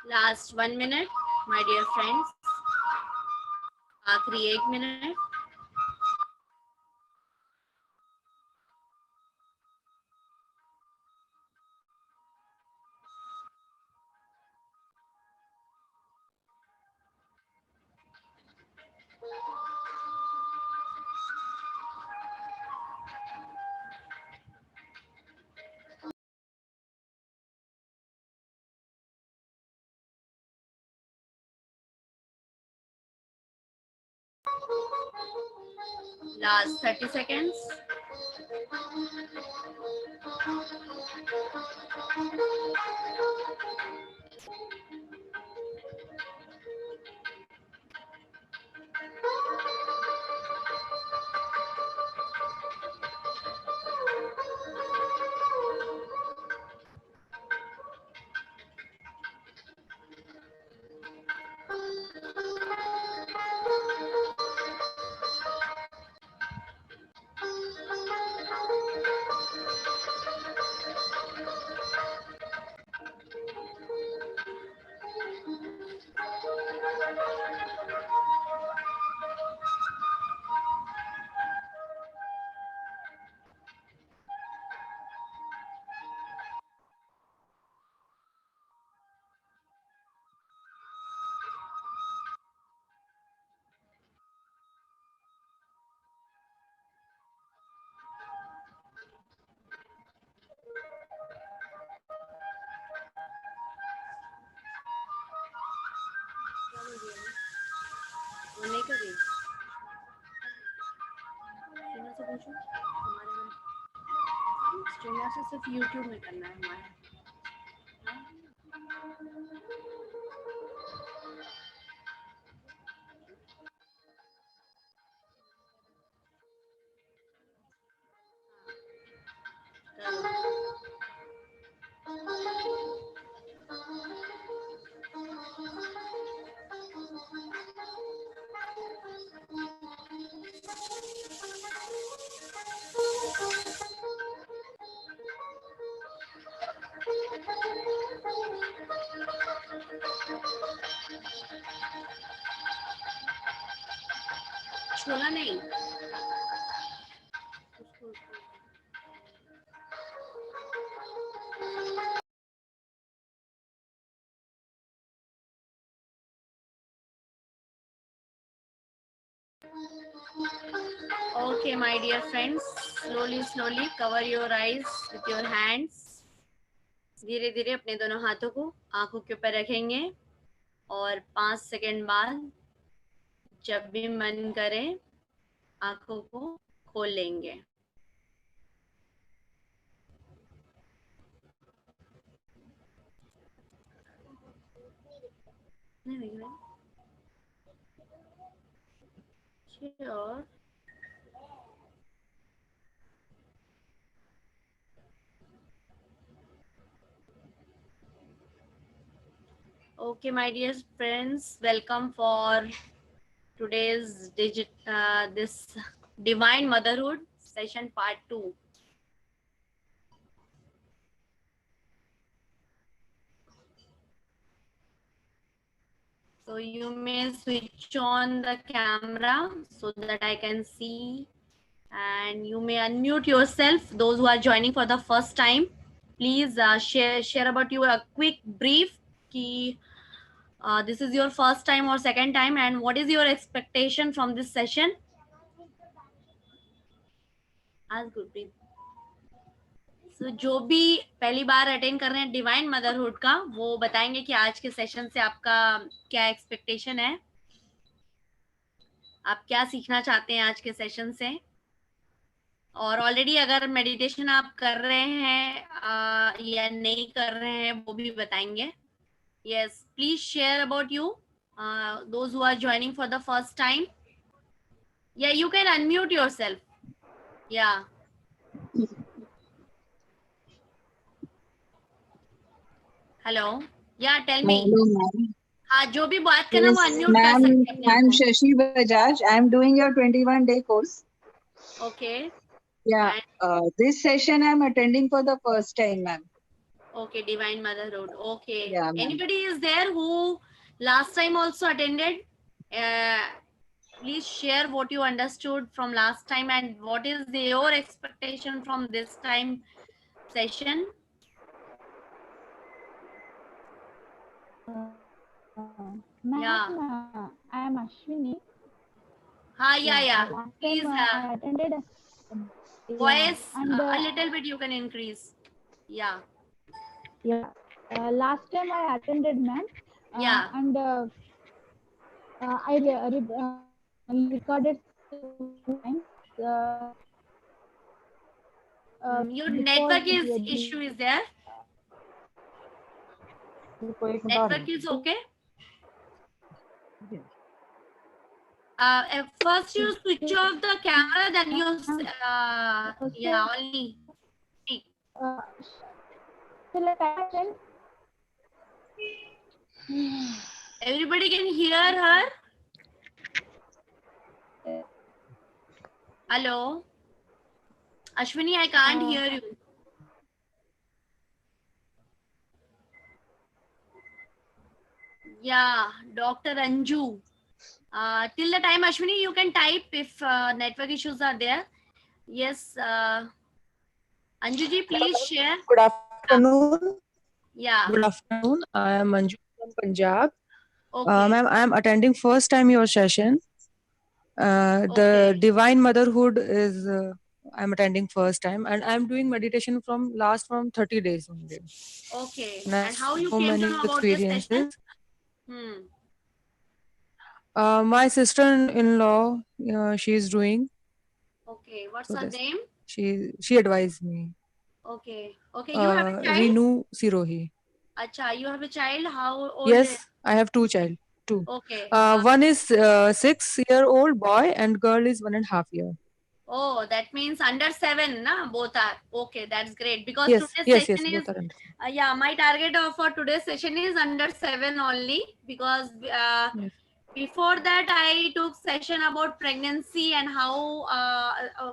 Last 1 minute, my dear friends. आखिरी 1 minute. Last 30 seconds. वो नहीं करी स्ट्रीमर से पूछो हमारे में स्ट्रीमर से सिर्फ यूट्यूब में करना है हमारे छोला नहीं Okay, my dear friends, slowly cover your eyes with your hands. धीरे धीरे अपने दोनों हाथों को आंखों के ऊपर रखेंगे और 5 सेकंड बाद जब भी मन करे आंखों को खोल लेंगे. Sure. Okay, my dear friends, welcome for today's this Divine Motherhood session part 2. So you may switch on the camera so that I can see, and you may unmute yourself. Those who are joining for the first time, please share about you a quick brief. Ki, this is your first time or second time, and what is your expectation from this session? As Gurpreet. So जो भी पहली बार attend कर रहे हैं divine motherhood का, वो बताएंगे कि आज के सेशन से आपका क्या एक्सपेक्टेशन है, आप क्या सीखना चाहते हैं आज के सेशन से, और ऑलरेडी अगर मेडिटेशन आप कर रहे हैं या नहीं कर रहे हैं वो भी बताएंगे. Yes, please share about you, those who are joining for the first time. Yeah, you can unmute yourself. Yeah. Hello. Yeah, tell me. Hello, ma'am. हाँ, जो भी बात करना वो Yes, unmute कर ma'am. सकते हैं अपने I'm आप Shashi Bajaj. I'm doing your 21-day course. को. Okay. Yeah. And This session I'm attending for the first time, ma'am. okay, Divine Motherhood. Okay. Yeah, ma'am. Anybody is there who last time also attended? Please share what you understood from last time and what is your expectation from this time session. Yeah. I am Ashwini. Yeah. Last Please, time I attended. voice and a little bit you can increase. Yeah. Last time I attended, ma'am. Yeah. And I recorded times. Your Before network the is wedding. issue is there. Network is okay. First you switch off the camera, then you yeah, only speak. Shall I attend? Everybody can hear her. Hello, Ashwini, I can't hear you. Yeah, Dr. Anju. Till the time, Ashwini, you can type if network issues are there. Yes, Anju ji, please share. Good afternoon. Yeah. Good afternoon. I am Manju from Punjab. Okay. Ma'am, I am attending first time your session. The Okay. Divine Motherhood is I am attending first time, and I am doing meditation from 30 days only. Okay. And And how you so came to many know about this session? experiences. Hmm. My sister-in-law, she is doing. Okay. What's So her this name? she advised me. Okay. Okay. You have a child? Renu Sirohi. Acha, you have a child. How old? Yes, I have two child. Two. Okay. One is 6-year-old boy and girl is 1.5 year. Oh, that means under 7, na? Both are. Okay, that's great. Because Yes, today's yes, session both is, are under. yeah, my target for today's session is under 7 only. Because Yes. before that, I took session about pregnancy and how,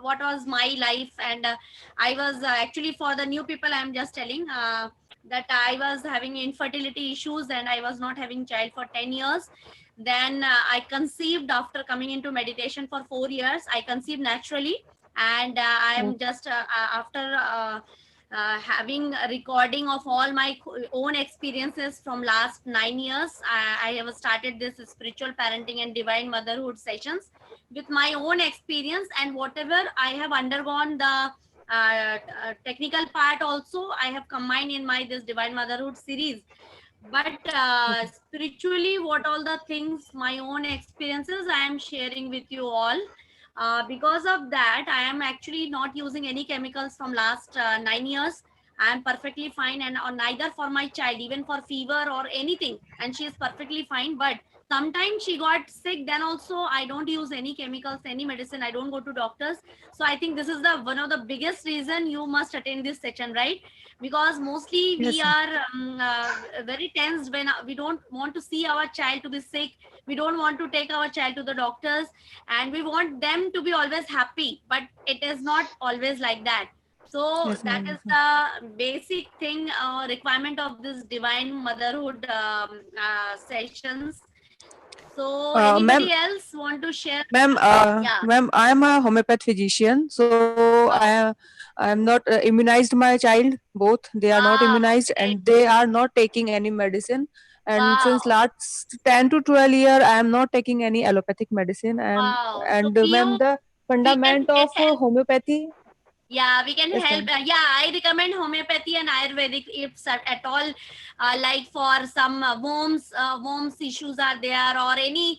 what was my life. And I was actually, for the new people, I'm just telling that I was having infertility issues and I was not having child for 10 years. Then I conceived after coming into meditation for 4 years. I conceived naturally, and I am just after having a recording of all my own experiences from last 9 years. I have started this spiritual parenting and divine motherhood sessions with my own experience, and whatever I have undergone the technical part also I have combined in my this divine motherhood series. But spiritually, what all the things, my own experiences I am sharing with you all. Because of that, I am actually not using any chemicals from last 9 years. I am perfectly fine, and neither for my child, even for fever or anything, and she is perfectly fine. But sometimes she got sick, then also I don't use any chemicals, any medicine, I don't go to doctors. So I think this is the one of the biggest reason you must attend this session, right? Because mostly we Yes, are very tensed when we don't want to see our child to be sick, we don't want to take our child to the doctors, and we want them to be always happy, but it is not always like that. So yes, that ma'am. is the basic thing, requirement of this divine motherhood sessions. So Ma'am, anybody else want to share? Ma'am, Yeah. ma'am, I am a homeopath physician, so Wow. I am not immunized my child. Both they are not Wow. immunized, Great. and they are not taking any medicine. And since Wow. last 10 to 12 year, I am not taking any allopathic medicine. Wow. So And PO, ma'am, the we can fundament of get help. homeopathy. Yeah, we can Yes, help. ma'am. Yeah, I recommend homeopathy and Ayurvedic if at all, like for some worms issues are there, or Worms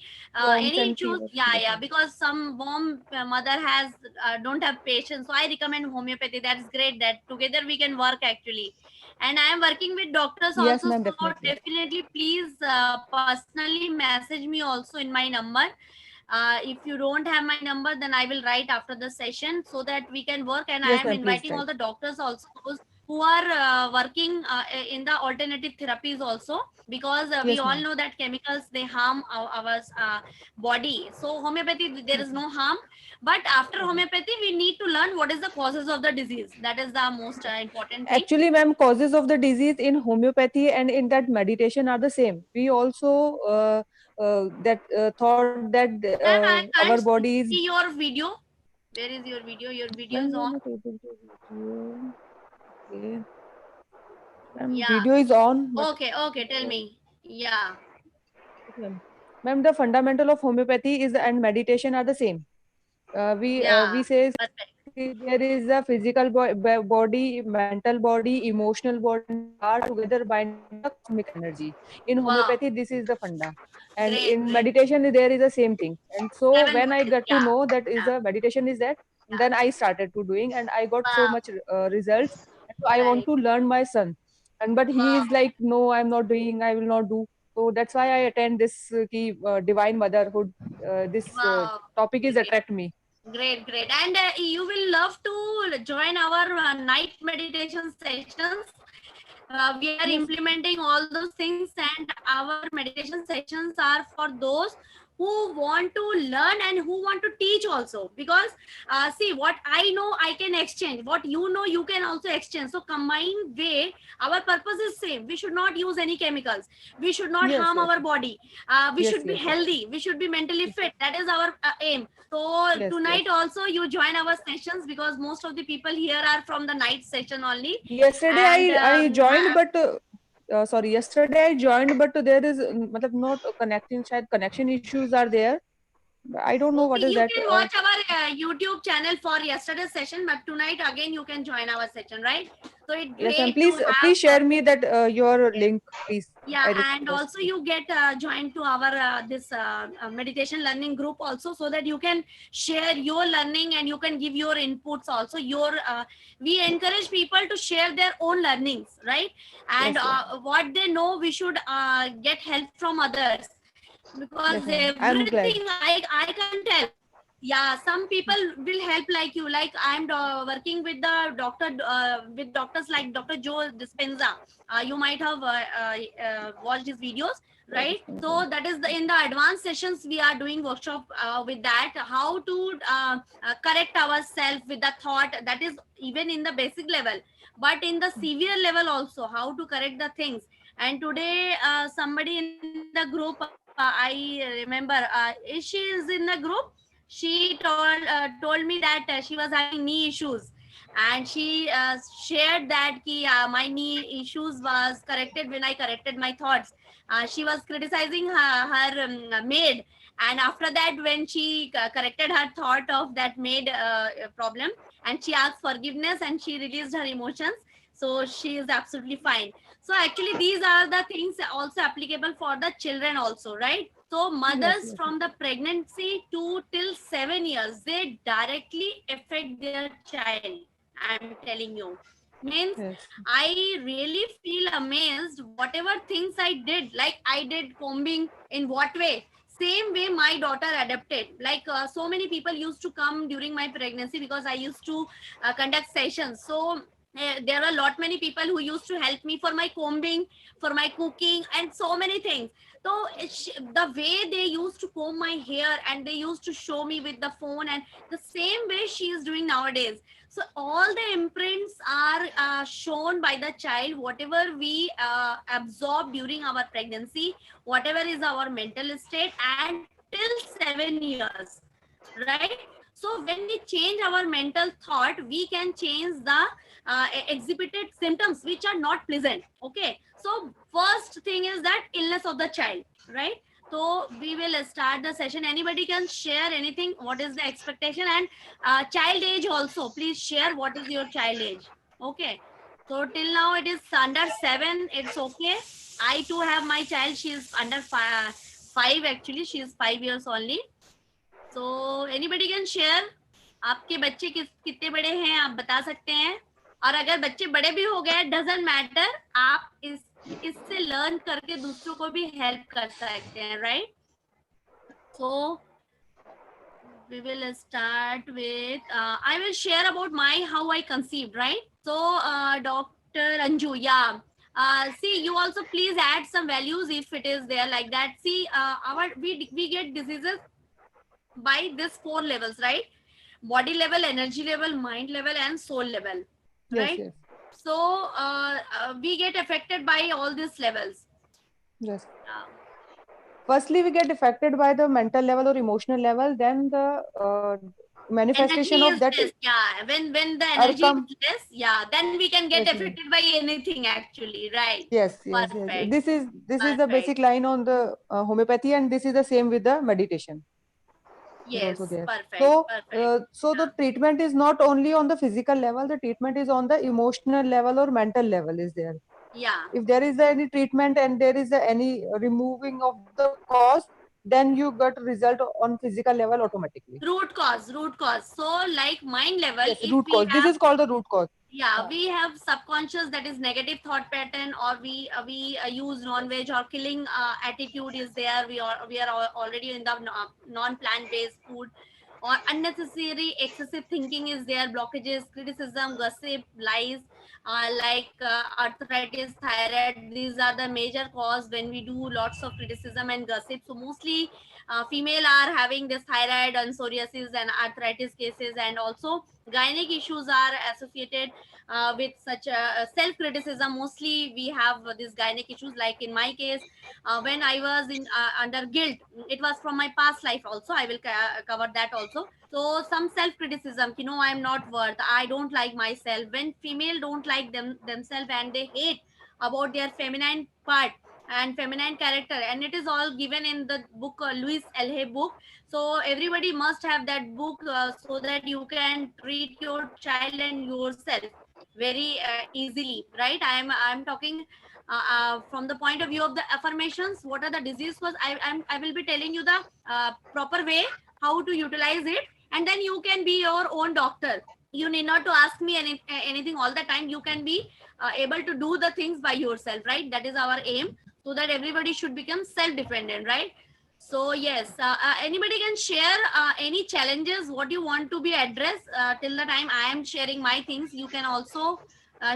any and issues. fever. Yeah, Yes, yeah, ma'am. because some worm mother has don't have patience. So I recommend homeopathy. That's great. That together we can work actually. And I am working with doctors Yes, also. ma'am. So Definitely. definitely, please personally message me also in my number. If you don't have my number, then I will write after the session so that we can work. And I Yes, am ma'am. Please inviting try. all the doctors also, those who are working in the alternative therapies also, because we Yes, all ma'am. know that chemicals, they harm our body. So homeopathy, there Yes, is ma'am. no harm, but after Yes, ma'am. homeopathy we need to learn what is the causes of the disease. That is the most important thing. Actually, ma'am, causes of the disease in homeopathy and in that meditation are the same. We also that thought that Ma'am, I our can't body is. see your video. Where is your video? Your video Ma'am, is we are on. not able to video. Okay. Ma'am, Yeah. video is on, but Okay, okay, tell uh, me. Yeah, yes, ma'am. Ma'am, the fundamental of homeopathy is and meditation are the same. We yeah, say perfect. there is a physical body, mental body, emotional body, and the heart together binding the cosmic energy. In Wow, homeopathy, this is the funda, and great, in great. meditation there is the same thing. And so Seven when I bodies. got to Yeah, know that is yeah, the meditation is that, yeah. then I started to doing, and I got so Wow, much results. And so I want right. to learn my son, and but he Wow, is like, no, I'm not doing, I will not do. So that's why I attend this divine motherhood. This wow. topic is Great, attract me. great, great. And you will love to join our night meditation sessions. We are Yes, implementing all those things, and our meditation sessions are for those who want to learn and who want to teach also. Because see, what I know I can exchange, what you know you can also exchange. So combined way, our purpose is same. We should not use any chemicals, we should not yes, harm yes, our body, we yes, should be yes, yes. healthy, we should be mentally Yes, fit. That is our aim. So yes, yes. tonight also you join our sessions, because most of the people here are from the night session only. Yesterday And I joined, but sorry, yesterday I joined, but there is matlab not connecting. Shayad connection issues are there. I don't know okay, what is you that. can watch our YouTube channel for yesterday's session, but tonight again you can join our session, right? So it's Yes, ma'am. great to have Please share me that your yes. link, please. Yeah, I and request also you. you get joined to our this meditation learning group also, so that you can share your learning and you can give your inputs also. Your we encourage people to share their own learnings, right? And Yes, yes, what they know, we should get help from others, because yes, ma'am. I'm everything glad. I can't tell. Yeah, some people will help like you. Like I'm working with the doctor, with doctors like Dr. Joe Dispenza. You might have watched his videos, That right? is fine, So that is in the advanced sessions we are doing workshop with that, how to correct ourselves with the thought. That is even in the basic level, but in the severe level also, how to correct the things. And today somebody in the group, I remember, she is in the group. She told me that she was having knee issues, and she shared that my knee issues was corrected when I corrected my thoughts. She was criticizing her maid, and after that, when she corrected her thought of that maid problem, and she asked forgiveness and she released her emotions, so she is absolutely fine. So actually these are the things also applicable for the children also, right? So Yes, mothers yes, from the pregnancy to till 7 years, they directly affect their child. I'm telling you. Means yes, I really feel amazed whatever things I did, like I did combing in what way. Same way my daughter adapted. Like so many people used to come during my pregnancy, because I used to conduct sessions. So there are a lot many people who used to help me for my combing, for my cooking, and so many things. So the way they used to comb my hair and they used to show me with the phone, and the same way she is doing nowadays. So all the imprints are shown by the child, whatever we absorb during our pregnancy, whatever is our mental state, and till 7 years, right? So when we change our mental thought, we can change the exhibited symptoms which are not pleasant. Okay, so first thing is that illness of the child, right? So we will start the session. Anybody can share anything, what is the expectation, and child age also, please share what is your child age. Okay, so till now it is under 7, it's okay. I too have my child, she is under 5 actually, she is 5 years only. So anybody can share, आपके बच्चे कितने बड़े हैं आप बता सकते हैं, और अगर बच्चे बड़े भी हो गए डजंट मैटर, आप इससे लर्न करके दूसरों को भी हेल्प कर सकते हैं, right? So we will start with I will share about my how I conceived, right? So Dr. Anju, yeah, see, you also please add some values if it is there like that. See, we get diseases by this 4 levels, right? Body level, energy level, mind level, and soul level, right? Yes, So we get affected by all these levels. yes. Firstly, we get affected by the mental level or emotional level, then the manifestation Energy of is that less, yeah. When the energy outcome. is less, yeah, then we can get Yes, ma'am. affected by anything actually, right? Yes, yes, yes. Perfect. This is the Perfect. basic line on the homeopathy, and this is the same with the meditation. Is Yes, also there. perfect, So, perfect. so the treatment is not only on the physical level. The treatment is on the emotional level or mental level. Is there? Yeah. If there is any treatment and there is any removing of the cause, then you get result on physical level automatically. Root cause. So like mind level, Yes, if root we cause. This have, is called the root cause. yeah, we have subconscious, that is negative thought pattern, or we use non-veg or killing attitude is there. We are already in the non-plant based food, or unnecessary excessive thinking is there, blockages, criticism, gossip, lies, like arthritis, thyroid. These are the major cause when we do lots of criticism and gossip. So mostly female are having this thyroid and psoriasis and arthritis cases, and also gynec issues are associated with such self criticism. Mostly we have these gynec issues, like in my case, when I was in under guilt, it was from my past life also. I will cover that also. So some self criticism, I am not worth, I don't like myself. When female don't like themselves and they hate about their feminine part and feminine character, and it is all given in the book, Louis L. book. So everybody must have that book, so that you can treat your child and yourself very easily, right? I'm talking from the point of view of the affirmations. What are the disease cause? I will be telling you the proper way how to utilize it, and then you can be your own doctor. You need not to ask me anything all the time. You can be able to do the things by yourself, right? That is our aim, so that everybody should become self dependent, right? So yes, anybody can share any challenges what you want to be addressed. Till the time I am sharing my things, you can also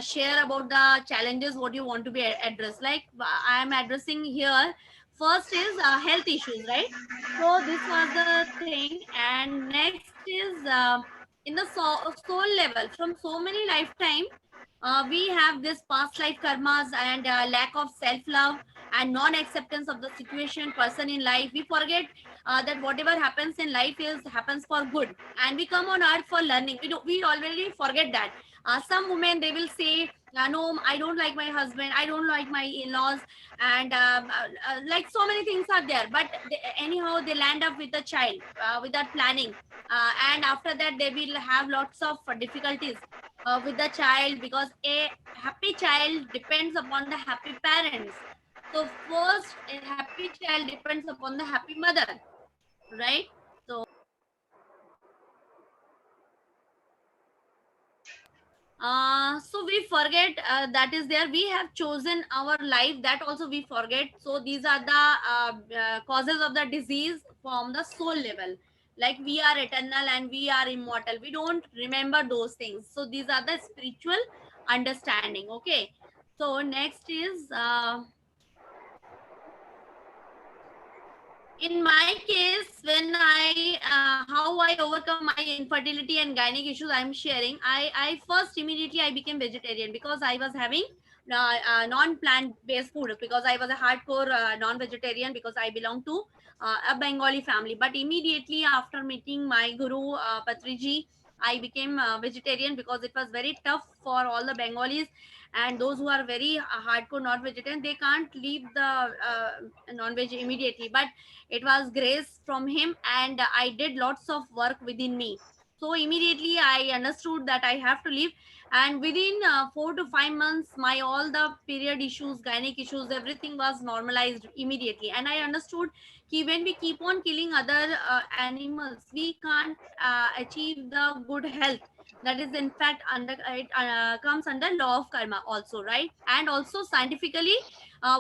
share about the challenges what you want to be addressed. Like I am addressing here, first is health issues, right? So this was the thing, and next is in the soul level, from so many lifetime, we have this past life karmas and lack of self love and non acceptance of the situation person in life. We forget that whatever happens in life is happens for good, and we come on earth for learning. We already forget that. Some women, they will say, no, I don't like my husband, I don't like my in-laws, and like so many things are there, but anyhow they land up with a child without planning, and after that they will have lots of difficulties with the child, because a happy child depends upon the happy parents. So first, a happy child depends upon the happy mother, right? So so we forget that is there. We have chosen our life, that also we forget. So these are the causes of the disease from the soul level. Like we are eternal and we are immortal, we don't remember those things. So these are the spiritual understanding. Okay, so next is in my case, when I how I overcome my infertility and gynec issues, I'm sharing. I first immediately I became vegetarian because I was having non-plant based food, because I was a hardcore non-vegetarian, because I belong to a Bengali family. But immediately after meeting my guru Patriji, I became vegetarian, because it was very tough for all the Bengalis, and those who are very hardcore non-vegetarian, they can't leave the non-veg immediately. But it was grace from him, and I did lots of work within me. So immediately I understood that I have to leave, and within 4 to 5 months, my all the period issues, gynec issues, everything was normalized immediately. And I understood कि when we keep on killing other animals, we can't achieve the good health. That is in fact under it comes under law of karma also, right? And also scientifically,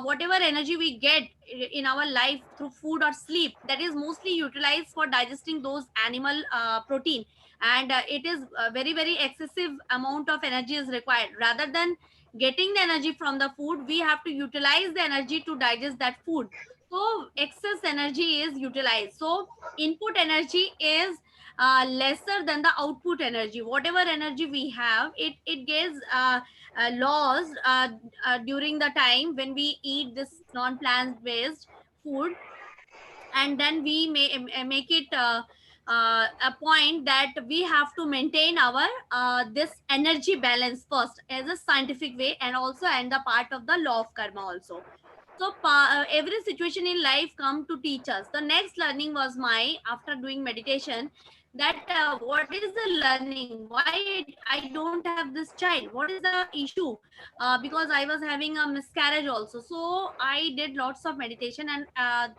whatever energy we get in our life through food or sleep, that is mostly utilized for digesting those animal protein. And it is very very excessive amount of energy is required. Rather than getting the energy from the food, we have to utilize the energy to digest that food. So excess energy is utilized. So input energy is lesser than the output energy. Whatever energy we have, it gets lost during the time when we eat this non-plant based food. And then we may make it a point that we have to maintain our this energy balance first as a scientific way, and also and the part of the law of karma also. So every situation in life come to teach us. The next learning was my, after doing meditation, that what is the learning, why I don't have this child, what is the issue, because I was having a miscarriage also. So I did lots of meditation, and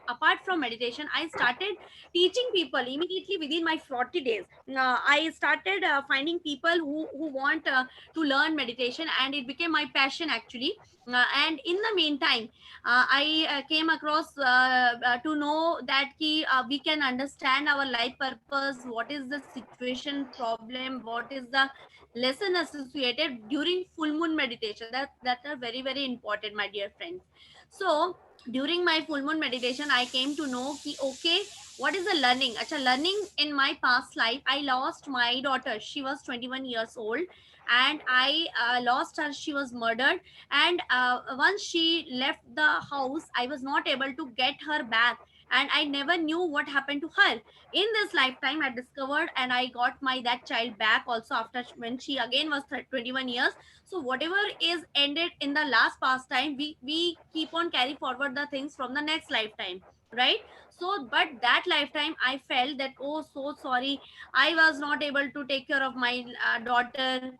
apart from meditation, I started teaching people immediately within my 40 days. I started finding people who want to learn meditation, and it became my passion actually. And in the meantime, I came across to know that we can understand our life purpose, what is the situation problem, what is the lesson associated during full moon meditation. That are very very important, my dear friends. So during my full moon meditation, I came to know ki, okay, what is the learning. Acha, learning in my past life, I lost my daughter. She was 21 years old, and I lost her. She was murdered. And once she left the house, I was not able to get her back, and I never knew what happened to her. In this lifetime, I discovered, and I got my that child back also, after when she again was 21 years. So whatever is ended in the last past time, we keep on carry forward the things from the next lifetime, right? So but that lifetime I felt that, oh, so sorry, I was not able to take care of my daughter.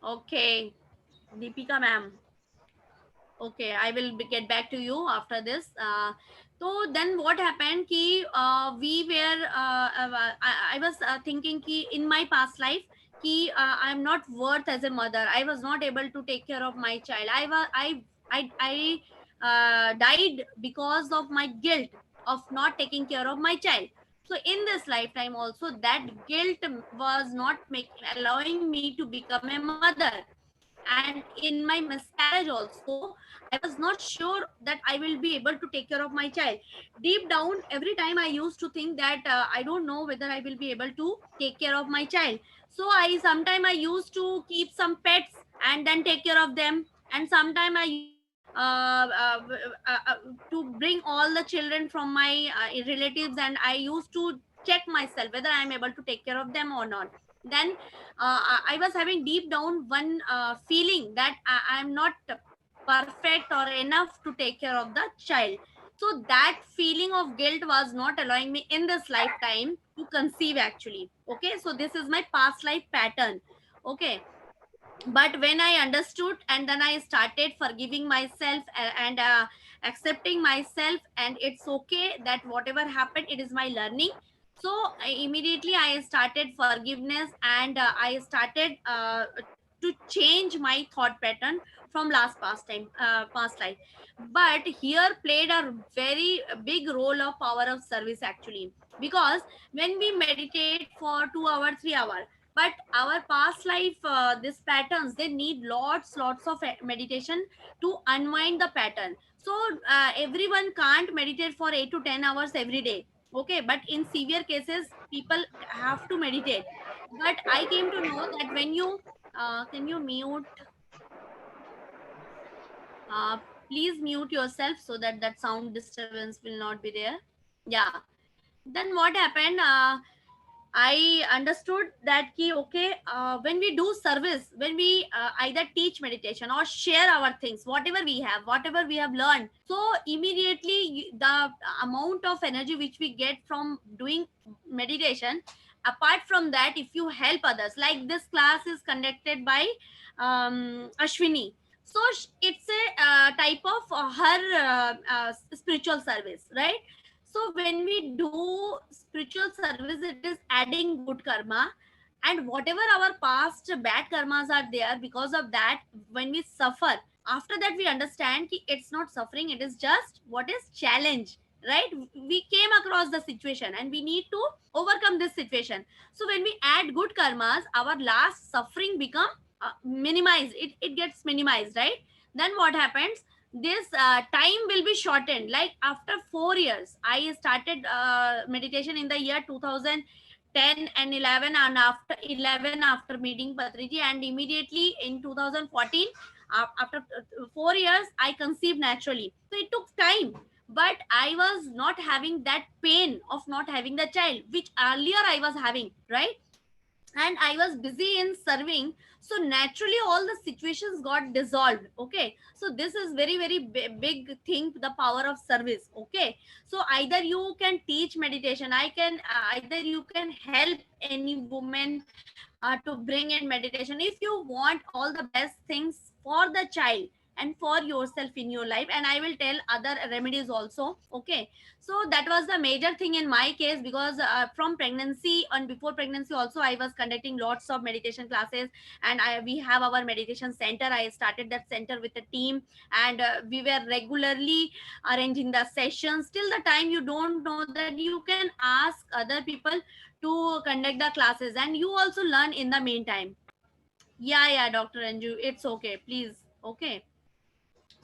Okay, Deepika ma'am. Okay, I will get back to you after this. So then what happened ki we were I was thinking ki in my past life ki I'm not worth as a mother. I was not able to take care of my child. I died because of my guilt of not taking care of my child. So in this lifetime also, that guilt was not allowing me to become a mother. And in my miscarriage also, I was not sure that I will be able to take care of my child. Deep down, every time I used to think that I don't know whether I will be able to take care of my child. So I sometime I used to keep some pets and then take care of them. And sometime I used to bring all the children from my relatives, and I used to check myself whether I am able to take care of them or not. Then I was having deep down one feeling that I am not perfect or enough to take care of the child. So that feeling of guilt was not allowing me in this lifetime to conceive actually. Okay, so this is my past life pattern. Okay, but when I understood, and then I started forgiving myself and accepting myself, and it's okay that whatever happened, it is my learning. So immediately I started forgiveness, and I started to change my thought pattern from past life. But here played a very big role of power of service actually, because when we meditate for 2 hours 3 hours, but our past life these patterns, they need lots of meditation to unwind the pattern. So everyone can't meditate for 8 to 10 hours every day, okay, but in severe cases people have to meditate. But I came to know that when you can you mute, uh, please mute yourself so that that sound disturbance will not be there. Yeah, then what happened, I understood that ki okay, when we do service, when we either teach meditation or share our things, whatever we have learned, so immediately the amount of energy which we get from doing meditation, apart from that, if you help others, like this class is conducted by Ashwini, so it's a type of spiritual service, right? So when we do spiritual service, it is adding good karma, and whatever our past bad karmas are there, because of that, when we suffer, after that we understand ki it's not suffering, it is just what is challenge, right? We came across the situation and we need to overcome this situation. So when we add good karmas, our last suffering become minimized, it gets minimized, right? Then what happens, this time will be shortened. Like after 4 years I started meditation in the year 2010 and 11, and after 11 after meeting Patriji, and immediately in 2014, after 4 years I conceived naturally. So it took time, but I was not having that pain of not having the child, which earlier I was having, right? And I was busy in serving, so naturally all the situations got dissolved, okay? So this is very big thing, the power of service, okay? So either you can teach meditation, either you can help any woman to bring in meditation, if you want all the best things for the child and for yourself in your life, and I will tell other remedies also, okay? So that was the major thing in my case, because from pregnancy and before pregnancy also I was conducting lots of meditation classes, and we have our meditation center. I started that center with a team, and we were regularly arranging the sessions till the time you don't know that you can ask other people to conduct the classes, and you also learn in the meantime. Yeah, Dr. Anju, it's okay, please, okay.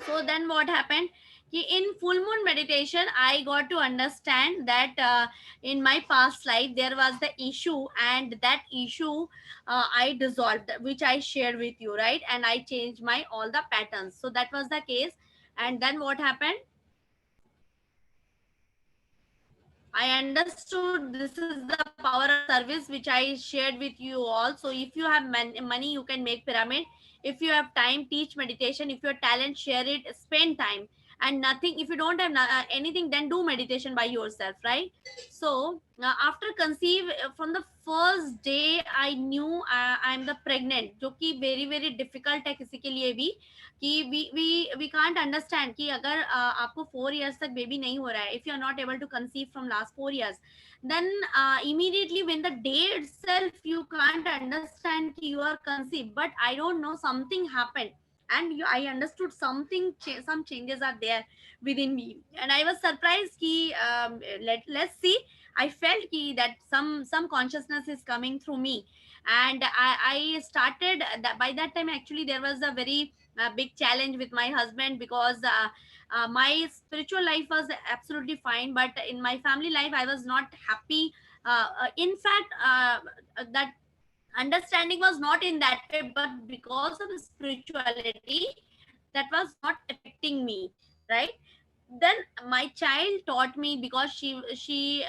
So then what happened, in full moon meditation I got to understand that in my past life there was the issue, and that issue I dissolved, which I shared with you, right? And I changed my all the patterns. So that was the case. And then what happened, I understood this is the power of service which I shared with you all. So if you have money, you can make pyramid. If you have time, teach meditation. If you have talent, share it, spend time. And nothing, if you don't have anything, then do meditation by yourself, right? So after conceive, from the first day I knew I am the pregnant, जो कि very difficult है किसी के लिए भी, कि we can't understand कि अगर आपको 4 years तक बेबी नहीं हो रहा है, if you are not able to conceive from last 4 years, then immediately when the day itself you can't understand कि you are conceived. But I don't know, something happened, and I understood something, some changes are there within me, and I was surprised कि let's see, I felt कि that some consciousness is coming through me. And I started that. By that time actually there was a very big challenge with my husband, because my spiritual life was absolutely fine, but in my family life I was not happy. In fact, that understanding was not in that way, but because of spirituality, that was not affecting me, right? Then my child taught me, because she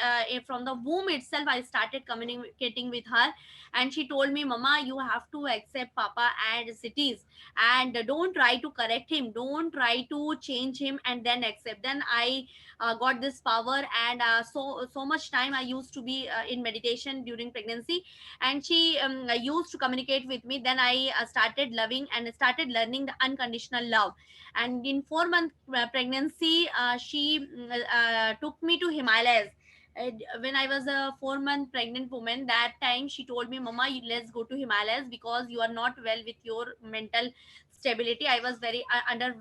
from the womb itself I started communicating with her, and she told me, mama, you have to accept papa as it is, and don't try to correct him, don't try to change him, and then accept. Then I got this power, and so much time I used to be in meditation during pregnancy, and she used to communicate with me. Then I started loving and started learning the unconditional love. And in 4 month pregnancy, she took me to Himalayas, when I was a 4-month pregnant woman, that time she told me, Mama, let's go to Himalayas because you are not well with your mental stability. I was very under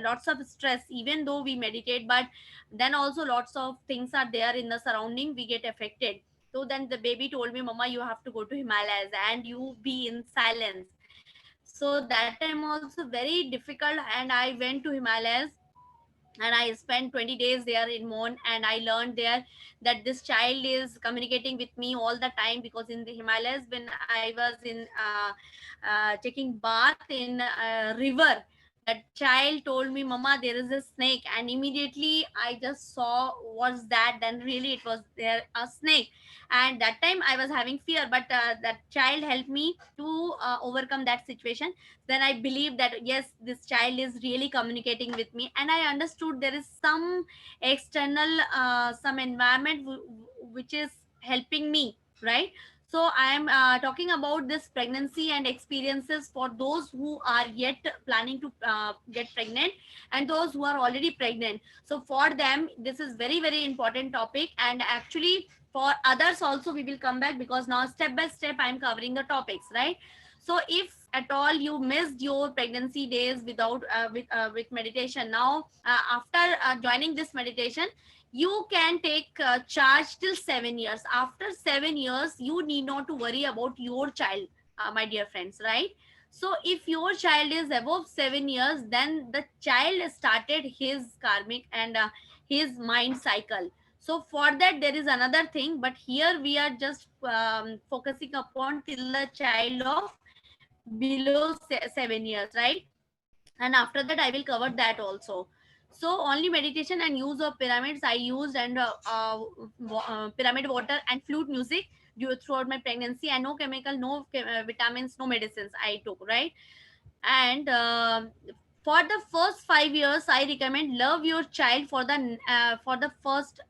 lots of stress, even though we meditate, but then also lots of things are there in the surrounding, we get affected. So then the baby told me, Mama, you have to go to Himalayas and you be in silence. So that time also very difficult, and I went to Himalayas and I spent 20 days there in Mon, and I learned there that this child is communicating with me all the time, because in the Himalayas, when I was in taking bath in a river, that child told me, Mama, there is a snake, and immediately I just saw what's that. Then really it was there a snake, and that time I was having fear, but that child helped me to overcome that situation. Then I believe that yes, this child is really communicating with me, and I understood there is some external some environment which is helping me, right? So I am talking about this pregnancy and experiences for those who are yet planning to get pregnant, and those who are already pregnant. So for them this is very very important topic, and actually for others also we will come back, because now step by step I am covering the topics, right? So if at all you missed your pregnancy days without with meditation, now after joining this meditation, you can take charge till 7 years. After 7 years you need not to worry about your child, my dear friends, right? So if your child is above 7 years, then the child started his karmic and his mind cycle. So for that there is another thing, but here we are just focusing upon till the child of below 7 years, right? And after that I will cover that also. So only meditation and use of pyramids I used, and pyramid water and flute music throughout my pregnancy, and no chemical, no vitamins, no medicines I took, right? And for the first 5 years I recommend love your child for the first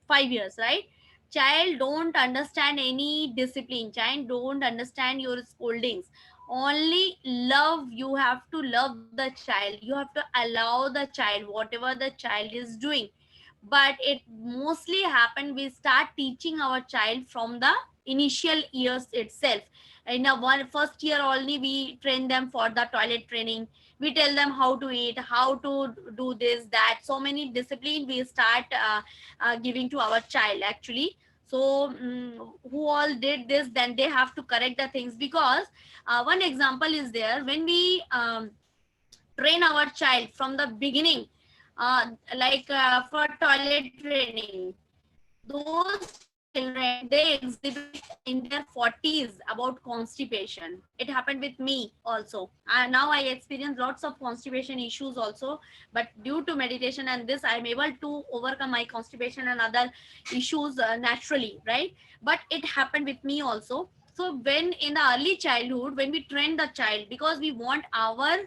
5 years, right? Child don't understand any discipline, child don't understand your scoldings. Only love, you have to love the child, you have to allow the child whatever the child is doing. But it mostly happen, we start teaching our child from the initial years itself. In a one first year only we train them for the toilet training, we tell them how to eat, how to do this, that, so many discipline we start giving to our child actually. So who all did this, then they have to correct the things, because one example is there, when we train our child from the beginning, like for toilet training, those children they exhibit in their 40s about constipation. It happened with me also. Now I experience lots of constipation issues also, but due to meditation and this I am able to overcome my constipation and other issues naturally, right? But it happened with me also. So when in the early childhood, when we train the child, because we want our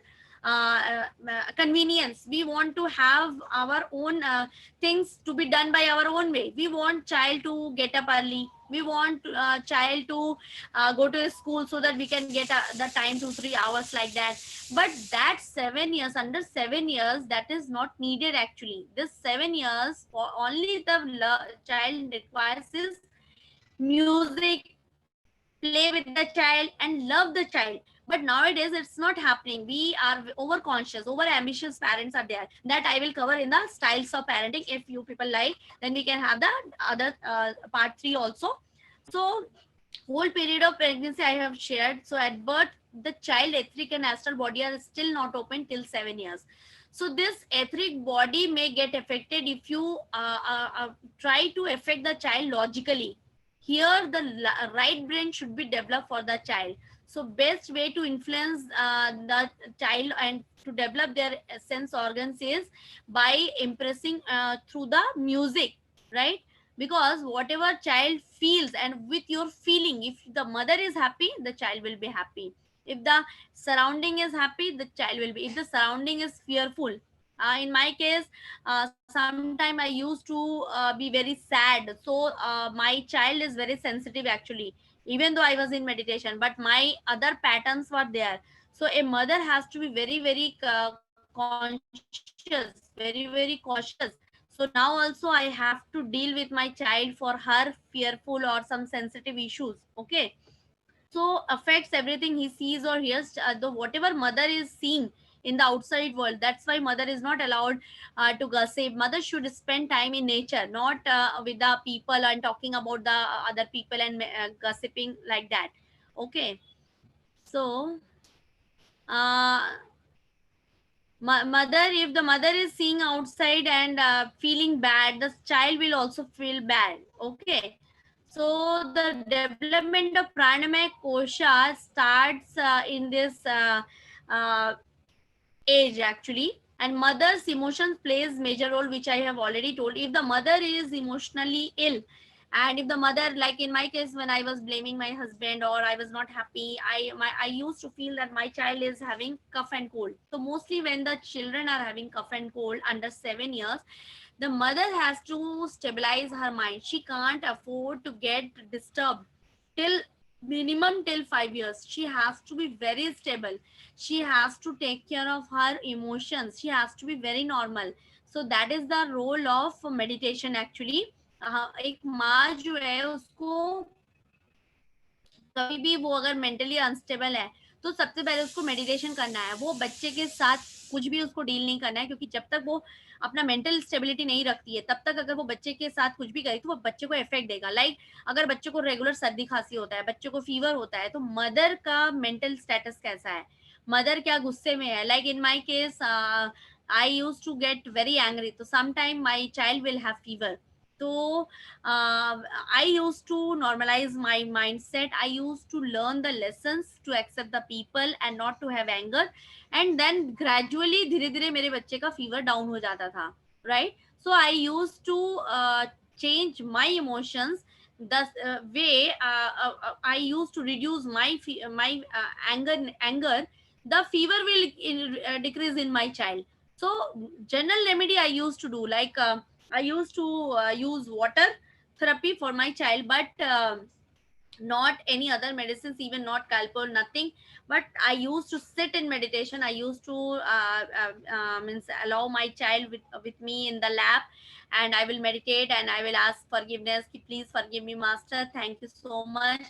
convenience, we want to have our own things to be done by our own way. We want child to get up early, we want child to go to school so that we can get the time 2 3 hours like that. But that 7 years, under 7 years, that is not needed actually. This 7 years for only the child requires is music, play with the child and love the child. But nowadays it's not happening, we are over conscious, over ambitious parents are there, that I will cover in the styles of parenting. If you people like, then we can have the other part 3 also. So whole period of pregnancy I have shared. So at birth the child etheric and astral body are still not open till 7 years. So this etheric body may get affected if you try to affect the child logically. Here the right brain should be developed for the child. So best way to influence the child and to develop their sense organs is by impressing through the music, right? Because whatever child feels, and with your feeling, if the mother is happy, the child will be happy. If the surrounding is happy, the child will be. If the surrounding is fearful, in my case, sometime I used to be very sad, so my child is very sensitive actually, even though I was in meditation, but my other patterns were there. So a mother has to be very very conscious, very very cautious, so that So now also I have to deal with my child for her fearful or some sensitive issues. Okay, so affects everything he sees or hears, the whatever mother is seeing in the outside world. That's why mother is not allowed to gossip. Mother should spend time in nature, not with the people and talking about the other people and gossiping like that. Okay, so uh, mother, if the mother is seeing outside and feeling bad, the child will also feel bad. Okay, so the development of pranamaya kosha starts in this age actually, and mother's emotions plays major role, which I have already told. If the mother is emotionally ill, and if the mother, like in my case, when I was blaming my husband or I was not happy, I used to feel that my child is having cough and cold. So mostly when the children are having cough and cold under 7 years, the mother has to stabilize her mind. She can't afford to get disturbed till minimum till 5 years. She has to be very stable. She has to take care of her emotions. She has to be very normal. So that is the role of meditation actually. एक माँ जो है उसको कभी भी वो अगर mentally unstable है तो सबसे पहले उसको मेडिटेशन करना है. वो बच्चे के साथ कुछ भी उसको डील नहीं करना है, क्योंकि जब तक वो अपना मेंटल स्टेबिलिटी नहीं रखती है तब तक अगर वो बच्चे के साथ कुछ भी करे तो वो बच्चे को इफेक्ट देगा. लाइक अगर बच्चे को रेगुलर सर्दी खांसी होता है, बच्चे को फीवर होता है, तो मदर का मेंटल स्टेटस कैसा है, मदर क्या गुस्से में है. Like in my case I used to get very angry, तो sometime my child will have fever. So I used to normalize my mindset. I used to learn the lessons to accept the people and not to have anger, and then gradually धीरे धीरे मेरे बच्चे का fever down हो जाता था. Right, so I used to change my emotions. The way I used to reduce my anger, the fever will decrease in my child. So general remedy I used to do, like I used to use water therapy for my child, but not any other medicines, even not calpol, nothing. But I used to sit in meditation. I used to means allow my child with me in the lab, and I will meditate and I will ask forgiveness. Please forgive me, master, thank you so much,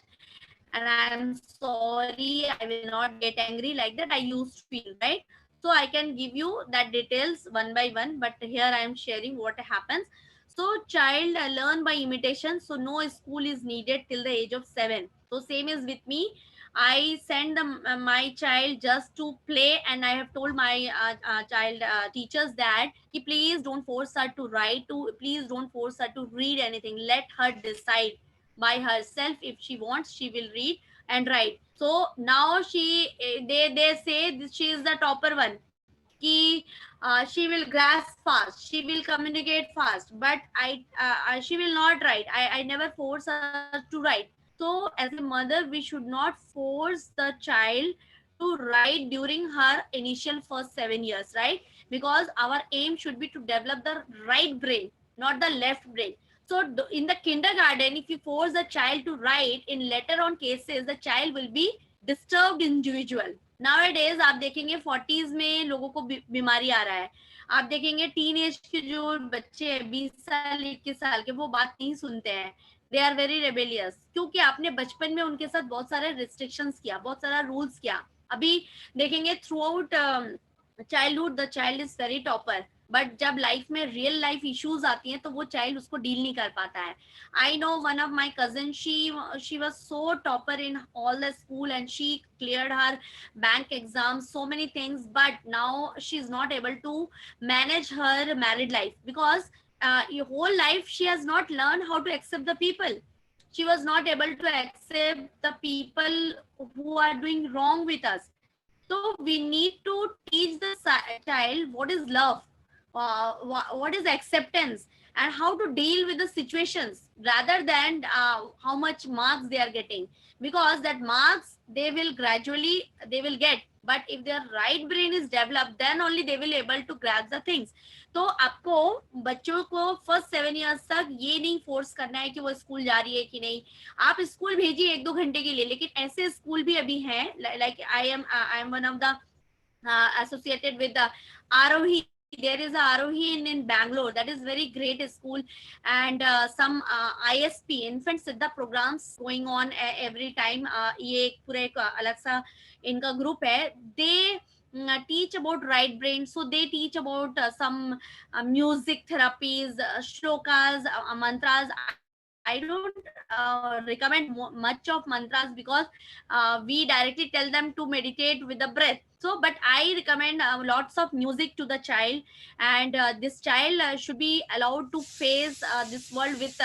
and I am sorry, I will not get angry. Like that I used to feel, right? So I can give you that details one by one, but here I am sharing what happens. So child learn by imitation, so no school is needed till the age of 7. So same is with me. I send my child just to play, and I have told my child teachers that please don't force her to write, to please don't force her to read anything. Let her decide by herself. If she wants, she will read and write. So now they say that she is the topper one, ki she will grasp fast, she will communicate fast, but she will not write. I never force her to write. So as a mother, we should not force the child to write during her initial first 7 years, right? Because our aim should be to develop the right brain, not the left brain. So in the kindergarten, if you force the child to write, in later on cases the child will be disturbed individual. Nowadays आप देखेंगे 40s में लोगों को बीमारी आ रहा है. आप देखेंगे टीन एज के जो बच्चे हैं 20 साल 21 साल के, वो बात नहीं सुनते हैं. दे आर वेरी रेबेलियस, क्योंकि आपने बचपन में उनके साथ बहुत सारे रिस्ट्रिक्शंस किया, बहुत सारा रूल्स किया. अभी देखेंगे through out childhood the child is very topper, but जब लाइफ में रियल लाइफ इश्यूज आती हैं तो वो चाइल्ड उसको डील नहीं कर पाता है. I know one of my cousins, she was so topper in all the school, and she cleared her bank exams, so many things, but now she's not able to manage her married life, because your whole life she has not learned how to accept the people. She was not able to accept the people who are doing wrong with us. So we need to teach the child what is love, what is acceptance, and how to deal with the situations, rather than how much marks they are getting. Because that marks they will gradually they will get, but if their right brain is developed, then only they will able to grasp the things. तो आपको बच्चों को first 7 years तक ये नहीं force करना है कि वो स्कूल जा रही है कि नहीं. आप स्कूल भेजिए 1-2 घंटे के लिए, लेकिन ऐसे स्कूल भी अभी हैं, like I am one of the associated with the Arohi there is a Arohi in Bangalore. That is very great school, and some ISP infant Siddha programs going on every time. ये एक पूरा एक अलग सा इनका group है. They teach about right brain, so they teach about some music therapies, shlokas, mantras. I don't recommend much of mantras because we directly tell them to meditate with the breath. So but I recommend lots of music to the child, and this child should be allowed to face this world with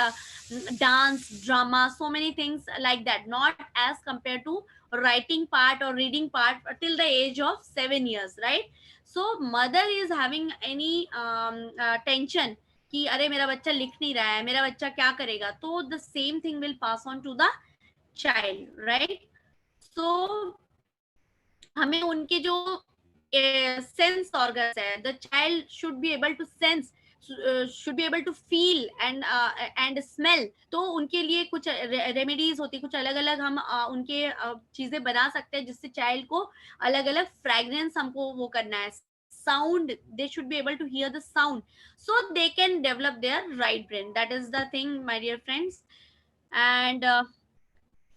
dance, drama, so many things like that, not as compared to writing part or reading part till the age of 7 years, right? So mother is having any tension कि अरे मेरा बच्चा लिख नहीं रहा है, मेरा बच्चा क्या करेगा, तो the same thing will pass on to the child, right? So हमें उनके जो sense organs है, the child should be able to sense, should be able to feel and smell. तो उनके लिए कुछ रेमेडीज होती है, कुछ अलग अलग हम उनके चीजें बना सकते हैं जिससे चाइल्ड को अलग अलग फ्रेग्रेंस हमको वो करना है. Sound, they should be able to hear the sound, so they can develop their right brain. That is the thing, my dear friends. And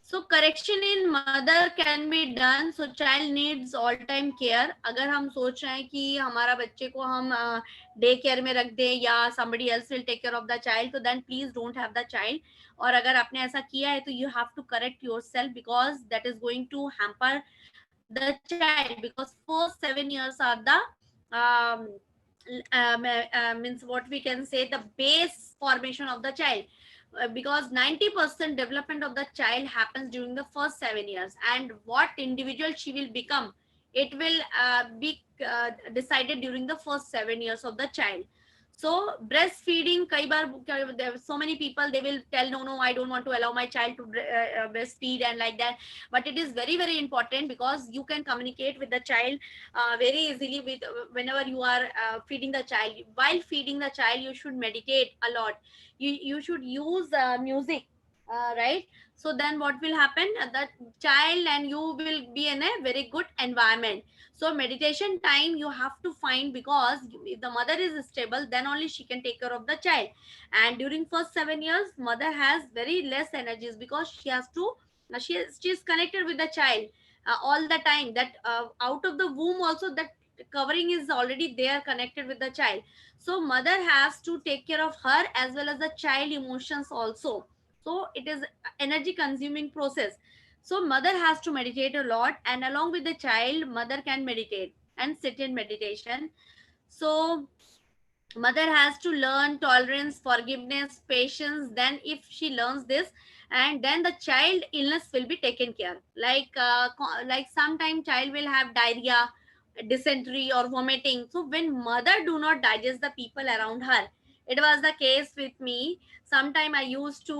so correction in mother can be done. So child needs all time care. अगर हम सोच रहे हैं कि हमारा बच्चे को हम डे केयर में रख दें या somebody else will take care of the child, तो then please don't have the child. और अगर आपने ऐसा किया है तो you have to correct yourself, because that is going to hamper the child, because first 7 years are the means what we can say, the base formation of the child. Because 90% development of the child happens during the first 7 years, and what individual she will become, it will be decided during the first 7 years of the child. So breastfeeding, kai bar there are so many people, they will tell no, I don't want to allow my child to breastfeed and like that. But it is very very important, because you can communicate with the child very easily with whenever you are feeding the child. While feeding the child, you should meditate a lot. You should use music, right? So then what will happen, the child and you will be in a very good environment. So meditation time you have to find, because if the mother is stable, then only she can take care of the child. And during first 7 years, mother has very less energies, because she has to she is connected with the child all the time. That out of the womb also, that covering is already there, connected with the child. So mother has to take care of her as well as the child emotions also. So it is energy consuming process. So mother has to meditate a lot, and along with the child, mother can meditate and sit in meditation. So mother has to learn tolerance, forgiveness, patience. Then if she learns this, and then the child illness will be taken care. Like sometime child will have diarrhea, dysentery or vomiting. So when mother do not digest the people around her, it was the case with me. Sometime I used to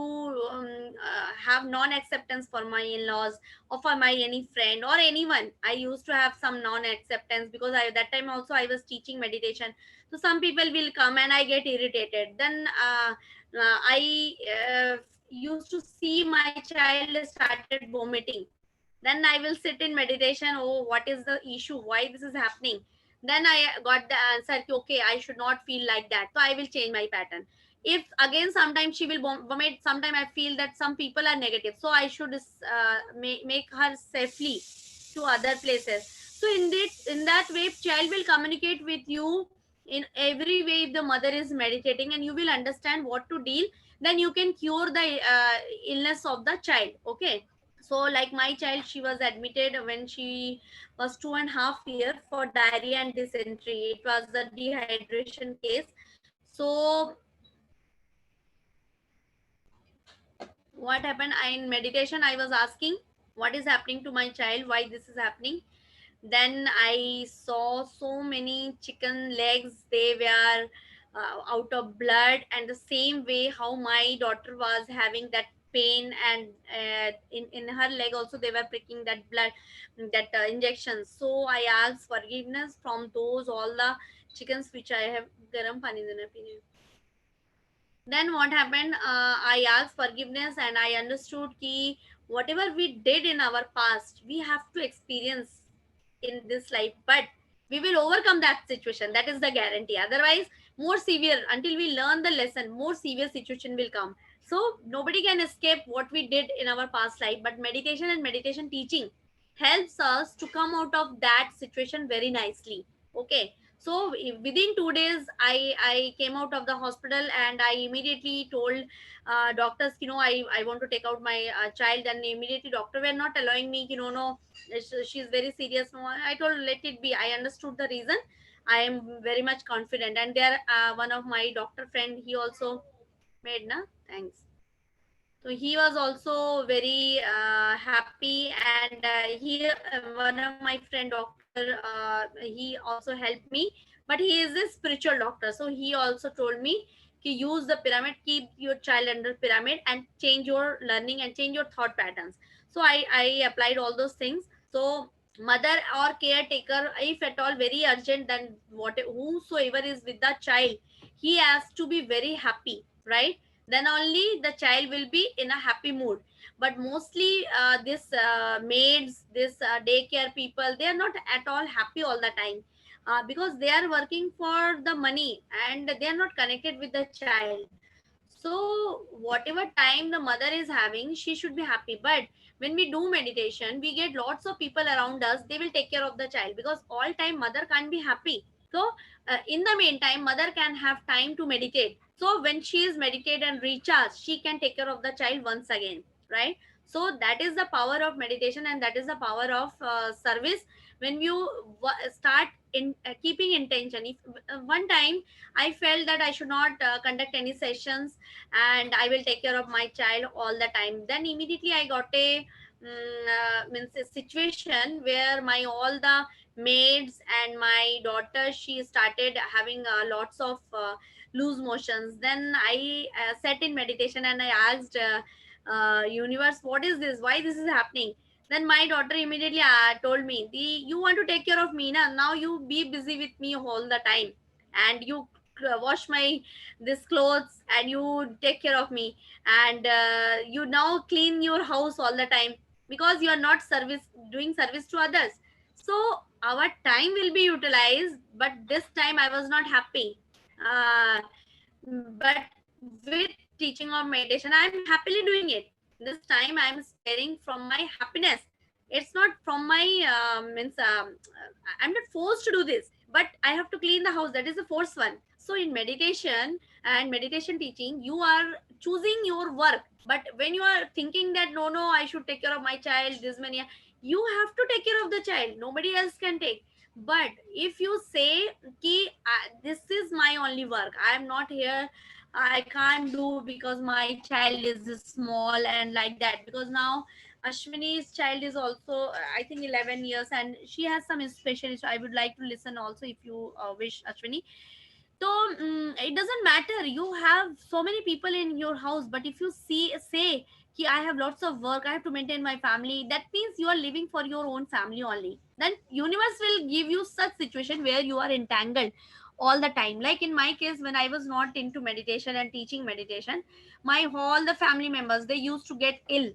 have non acceptance for my in-laws, or for my any friend or anyone. I used to have some non acceptance, because that time also I was teaching meditation. So some people will come and I get irritated. Then I used to see my child started vomiting. Then I will sit in meditation. Oh, what is the issue, why this is happening? Then I got the answer, okay, I should not feel like that, so I will change my pattern. If again sometimes she will vomit, sometimes I feel that some people are negative, so I should make her safely to other places. So in that way, child will communicate with you in every way. If the mother is meditating and you will understand what to deal, then you can cure the illness of the child. Okay. So like my child, she was admitted when she was 2.5 years for diarrhea and dysentery. It was the dehydration case. So what happened, in meditation I was asking what is happening to my child, why this is happening. Then I saw so many chicken legs, they were out of blood, and the same way how my daughter was having that pain, and in her leg also they were pricking that blood, that injections. So I asked forgiveness from those all the chickens which I have garam pani dena peene. Then what happened, I asked forgiveness, and I understood ki whatever we did in our past, we have to experience in this life. But We will overcome that situation. That is the guarantee. Otherwise, more severe, until we learn the lesson, more severe situation will come. So nobody can escape what we did in our past life, but meditation and meditation teaching helps us to come out of that situation very nicely. Okay, so within 2 days I came out of the hospital, and I immediately told doctors, I want to take out my child. And immediately doctor were not allowing me, no, she's very serious. No, I told let it be. I understood the reason. I am very much confident. And there one of my doctor friend, he also made na thanks. So he was also very happy. And one of my friend doctor, he also helped me, but he is a spiritual doctor. So he also told me to use the pyramid, keep your child under pyramid, and change your learning and change your thought patterns. So I applied all those things. So mother or caretaker, if at all very urgent, then whosoever is with the child, he has to be very happy, right? Then only the child will be in a happy mood. But mostly this maids, this daycare people, they are not at all happy all the time, because they are working for the money, and they are not connected with the child. So whatever time the mother is having, she should be happy. But when we do meditation, we get lots of people around us, they will take care of the child, because all time mother can't be happy. So in the meantime, mother can have time to meditate. So when she is meditate and recharge, she can take care of the child once again, right? So that is the power of meditation, and that is the power of service. When you start in keeping intention. If one time I felt that I should not conduct any sessions, and I will take care of my child all the time, then immediately I got a means a situation where my all the maids and my daughter, she started having lots of loose motions. Then I sat in meditation, and I asked universe, what is this, why this is happening? Then my daughter immediately told me, you want to take care of me na? Now you be busy with me all the time, and you wash my this clothes, and you take care of me, and you now clean your house all the time, because you are not doing service to others. So our time will be utilized, but this time I was not happy. uh, but with teaching of meditation, I'm happily doing it. This time I'm sparing from my happiness. It's not from my I'm not forced to do this, but I have to clean the house. That is the force one. So in meditation and meditation teaching, you are choosing your work. But when you are thinking that no, I should take care of my child, this many, you have to take care of the child. Nobody else can take. But if you say ki this is my only work, I am not here, I can't do because my child is small and like that. Because now Ashwini's child is also I think 11 years, and she has some special issue. I would like to listen also if you wish, Ashwini. So it doesn't matter, you have so many people in your house, but if you say कि I have lots of work, I have to maintain my family, that means you are living for your own family only. Then universe will give you such situation where you are entangled all the time. Like in my case, when I was not into meditation and teaching meditation, my all the family members, they used to get ill.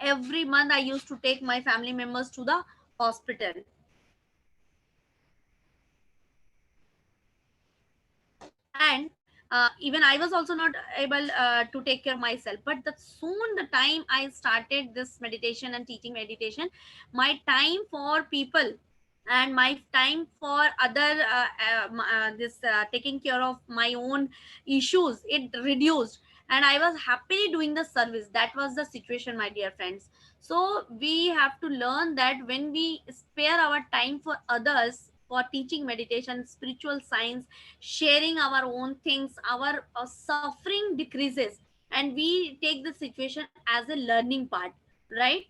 Every month I used to take my family members to the hospital. And even I was also not able to take care of myself. But soon the time I started this meditation and teaching meditation, my time for people and my time for other this taking care of my own issues, it reduced, and I was happily doing the service. That was the situation, my dear friends. So we have to learn that when we spare our time for others, for teaching meditation, spiritual science, sharing our own things, our suffering decreases, and we take the situation as a learning part, right?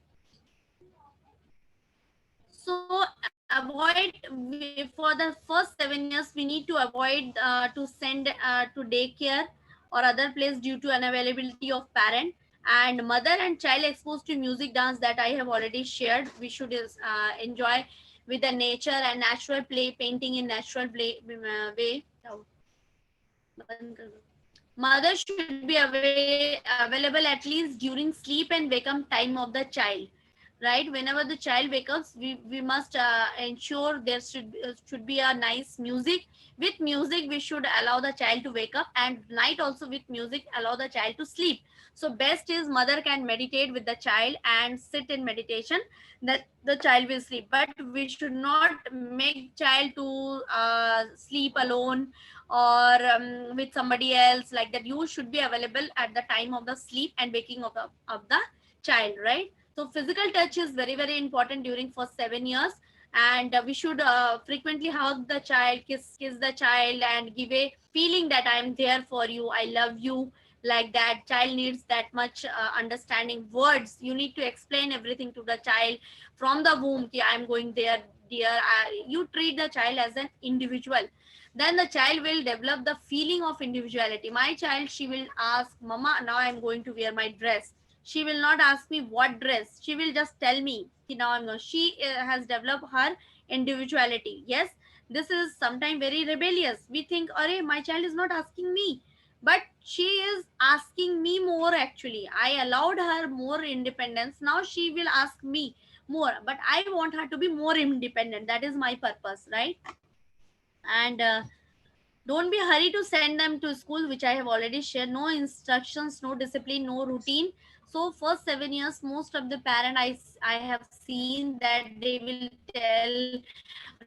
So avoid, for the first 7 years we need to avoid to send to daycare or other place due to unavailability of parent. And mother and child exposed to music, dance, that I have already shared. We should enjoy with the nature and natural play, painting in natural play way. Mother should be available at least during sleep and wake up time of the child. right? Whenever the child wakes up, we must ensure there should be a nice music. With music we should allow the child to wake up, and night also with music allow the child to sleep. So best is mother can meditate with the child and sit in meditation, that the child will sleep. But we should not make child to sleep alone or with somebody else, like that. You should be available at the time of the sleep and waking of the child, right? So physical touch is very very important during first 7 years, and we should frequently hug the child, kiss the child, and give a feeling that I am there for you, I love you, like that. Child needs that much understanding. Words, you need to explain everything to the child from the womb, ki I am going there, dear. You treat the child as an individual, then the child will develop the feeling of individuality. My child, she will ask, mama, now I am going to wear my dress. She will not ask me what dress, she will just tell me, now I'm going. She has developed her individuality. Yes, this is sometimes very rebellious. We think, oh, my child is not asking me, but she is asking me more. Actually, I allowed her more independence, now she will ask me more, but I want her to be more independent. That is my purpose, right? And don't be hurry to send them to school, which I have already shared. No instructions, no discipline, no routine. So first 7 years, most of the parent I have seen that they will tell,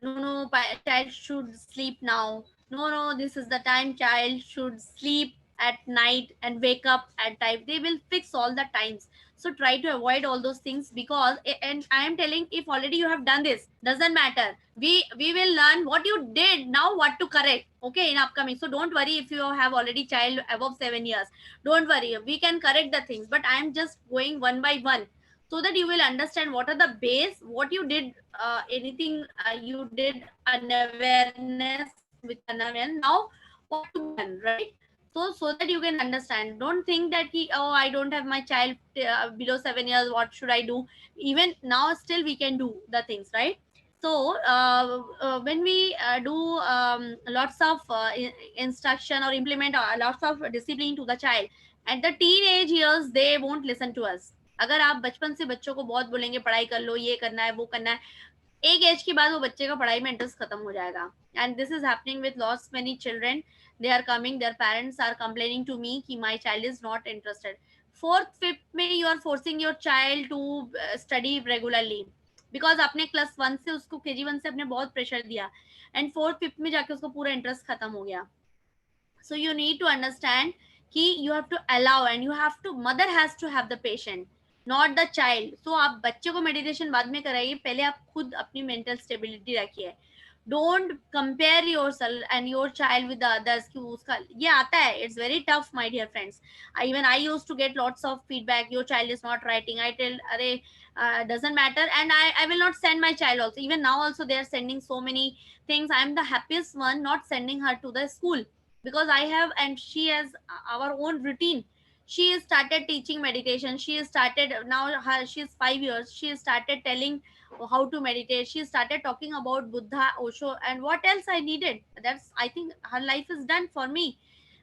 no, child should sleep now. No, this is the time child should sleep at night and wake up at time. They will fix all the times. So try to avoid all those things, because, and I am telling, if already you have done this, doesn't matter. We will learn what you did, now what to correct, okay, in upcoming. So don't worry if you have already child above 7 years. Don't worry, we can correct the things, but I am just going one by one, so that you will understand what are the base, what you did, anything you did unawareness, with unawareness, now what to be done, right? So that you can understand. Don't think that oh, I don't have my child below 7 years, what should I do? Even now still we can do the things, right? So when we do lots of instruction or implement lots of discipline to the child, at the teenage years they won't listen to us. अगर आप बचपन से बच्चों को बहुत बोलेंगे पढ़ाई कर लो, ये करना है, वो करना है, एक एज के बाद वो बच्चे का पढ़ाई में इंटरेस्ट खत्म हो जाएगा. And this is happening with lots many children. They are coming, their parents are complaining to me कि my child is not interested. Fourth fifth में you are forcing your child to study regularly, because आपने class 1 से उसको KG 1 से आपने बहुत pressure दिया, and fourth fifth में जाके उसको पूरा इंटरेस्ट खत्म हो गया. So you need to understand कि you have to allow, and you have to, mother has to have the patient, not the child. So आप बच्चे को meditation बाद में कराइए, पहले आप खुद अपनी mental stability रखिए. Don't compare yourself and your child with the others कि उसका ये आता है. It's very tough, my dear friends. Even I used to get lots of feedback. Your child is not writing. I tell, अरे doesn't matter, and I will not send my child also. Even now also they are sending so many things. I am the happiest one not sending her to the school, because I have, and she has our own routine. She has started teaching meditation. She has started now. She is 5 years. She has started telling how to meditate. She started talking about Buddha, Osho, and what else I needed. That's, I think her life is done for me,